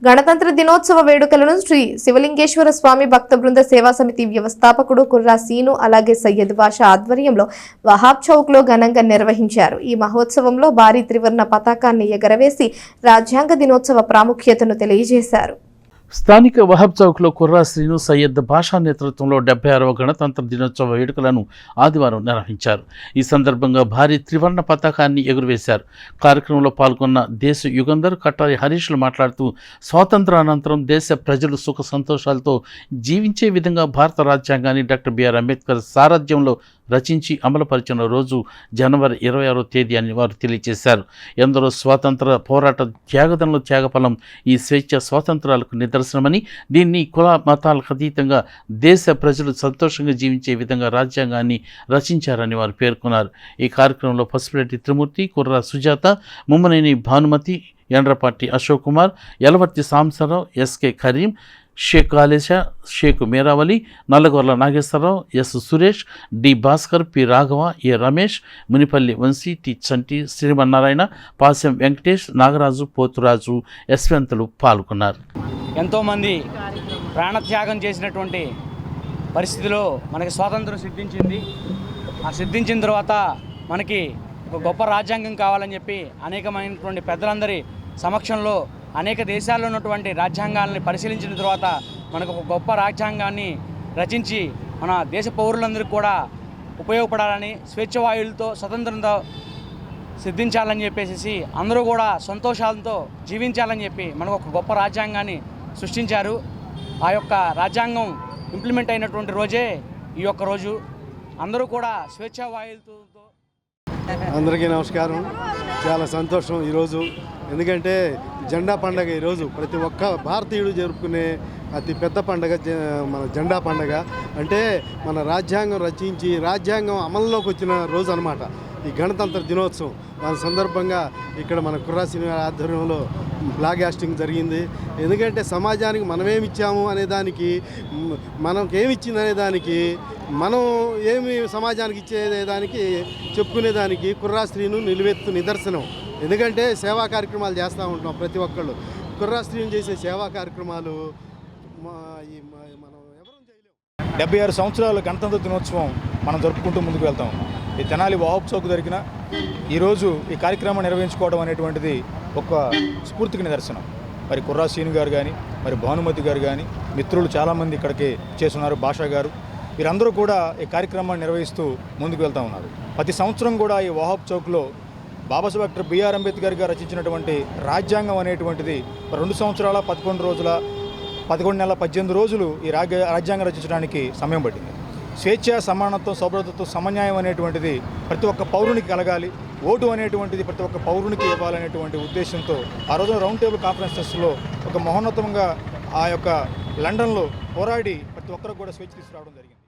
గణతంత్ర దినోత్సవ వేడుకలను శ్రీ శివలింగేశ్వర స్వామి భక్త బృంద సేవా సమితి వ్యవస్థాపకుడు కుర్రా సీను అలాగే సయ్యద్ బాషా ఆధ్వర్యంలో వహాబ్ చౌక్ లో ఘనంగా నిర్వహించారు. ఈ మహోత్సవంలో భారీ త్రివర్ణ పతాకాన్ని ఎగరవేసి రాజ్యాంగ దినోత్సవ ప్రాముఖ్యతను తెలియజేశారు. స్థానిక వహాబ్ చౌక్లో కుర్రా శ్రీను సయ్యద్ బాషా నేతృత్వంలో 76వ గణతంత్ర దినోత్సవ వేడుకలను ఆదివారం నిర్వహించారు. ఈ సందర్భంగా భారీ త్రివర్ణ పతాకాన్ని ఎగురవేశారు. కార్యక్రమంలో పాల్గొన్న దేశ యుగంధర్ కట్టారి హరీష్లు మాట్లాడుతూ స్వాతంత్రానంతరం దేశ ప్రజలు సుఖ సంతోషాలతో జీవించే విధంగా భారత రాజ్యాంగాన్ని డాక్టర్ బిఆర్ అంబేద్కర్ సారథ్యంలో రచించి అమలుపరిచిన రోజు జనవరి 26వ తేదీ అని వారు తెలియజేశారు. ఎందరో స్వాతంత్ర పోరాట త్యాగదనుల త్యాగఫలం ఈ స్వేచ్ఛ స్వాతంత్రాలకు నిదర్శనమని, దీన్ని కుల మతాలకు అతీతంగా దేశ ప్రజలు సంతోషంగా జీవించే విధంగా రాజ్యాంగాన్ని రచించారని వారు పేర్కొన్నారు. ఈ కార్యక్రమంలో Pasupureddy Trimurthy, Kurra Sujatha, Mummaneni Bhanumathi, Endrapati Ashok Kumar, Yalavarthi Sambasivarao, SK Karim, Shaik Alesha, Shaik Meeravali, Nallagorla Nageswararao, S Suresh, D Bhaskar, P Raghava, A Ramesh, Munipalli Vamsi, T Chanti, Srimannarayana, Pasem Venkatesh, Nagaraju, Pothuraju, Yashwanthulu పాల్గొన్నారు. ఎంతోమంది ప్రాణత్యాగం చేసినటువంటి పరిస్థితిలో మనకి స్వాతంత్రం సిద్ధించింది. ఆ సిద్ధించిన తర్వాత మనకి ఒక గొప్ప రాజ్యాంగం కావాలని చెప్పి అనేకమైనటువంటి పెద్దలందరి సమక్షంలో అనేక దేశాల్లో ఉన్నటువంటి రాజ్యాంగాలని పరిశీలించిన తర్వాత మనకు ఒక గొప్ప రాజ్యాంగాన్ని రచించి మన దేశ పౌరులందరికీ కూడా ఉపయోగపడాలని, స్వేచ్ఛవాయువులతో స్వతంత్రంతో సిద్ధించాలని చెప్పేసి అందరూ కూడా సంతోషాలతో జీవించాలని చెప్పి మనకు ఒక గొప్ప రాజ్యాంగాన్ని సృష్టించారు. ఆ యొక్క రాజ్యాంగం ఇంప్లిమెంట్ అయినటువంటి రోజే ఈ యొక్క రోజు. అందరూ కూడా స్వేచ్ఛవాయువులతో. అందరికీ నమస్కారం. చాలా సంతోషం ఈరోజు, ఎందుకంటే జెండా పండగ ఈరోజు ప్రతి ఒక్క భారతీయుడు జరుపుకునే అతి పెద్ద పండగ మన జెండా పండగ. అంటే మన రాజ్యాంగం రచించి రాజ్యాంగం అమల్లోకి వచ్చిన రోజు అనమాట ఈ గణతంత్ర దినోత్సవం. దాని సందర్భంగా ఇక్కడ మన కుర్రా సినిమా ఆధ్వర్యంలో ఫ్లాగ్ హాస్టింగ్ జరిగింది. ఎందుకంటే సమాజానికి మనమేమిచ్చాము అనేదానికి, మనకేమిచ్చింది అనేదానికి, మనం ఏమి సమాజానికి ఇచ్చేదానికి చెప్పుకునేదానికి కుర్రా శ్రీను నిలువెత్తు నిదర్శనం. ఎందుకంటే సేవా కార్యక్రమాలు చేస్తూ ఉంటాం ప్రతి ఒక్కళ్ళు. కుర్రా శ్రీను చేసే సేవా కార్యక్రమాలు మనం ఎవరూ చేయలేము. 76 సంవత్సరాల గణతంత్ర దినోత్సవం మనం జరుపుకుంటూ ముందుకు వెళ్తాం. ఈ తెనాలి వహాబ్ చౌక్ జరిగిన ఈరోజు ఈ కార్యక్రమం నిర్వహించుకోవడం అనేటువంటిది ఒక స్ఫూర్తికి నిదర్శనం. మరి కుర్రా శ్రీను గారు కానీ, మరి భానుమతి గారు కానీ, మిత్రులు చాలామంది ఇక్కడికి చేస్తున్నారు, భాషా గారు, వీరందరూ కూడా ఈ కార్యక్రమాన్ని నిర్వహిస్తూ ముందుకు వెళ్తూ ఉన్నారు. ప్రతి సంవత్సరం కూడా ఈ వహాబ్ చౌక్లో బాబాసాహెబ్ డాక్టర్ బిఆర్ అంబేద్కర్ గారు రచించినటువంటి రాజ్యాంగం అనేటువంటిది 2 సంవత్సరాల 11 రోజుల 11 నెలల 18 రోజులు ఈ రాజ్యాంగం రచించడానికి సమయం పట్టింది. స్వేచ్ఛ, సమానత్వం, సౌభ్రతత్వం, సమన్యాయం అనేటువంటిది ప్రతి ఒక్క పౌరునికి కలగాలి, ఓటు అనేటువంటిది ప్రతి ఒక్క పౌరునికి ఇవ్వాలనేటువంటి ఉద్దేశంతో ఆ రోజున రౌండ్ టేబుల్ కాన్ఫరెన్సెస్లో ఒక మహోన్నతంగా ఆ యొక్క లండన్లో పోరాడి ప్రతి ఒక్కరికి కూడా స్వేచ్ఛ తీసుకురావడం జరిగింది.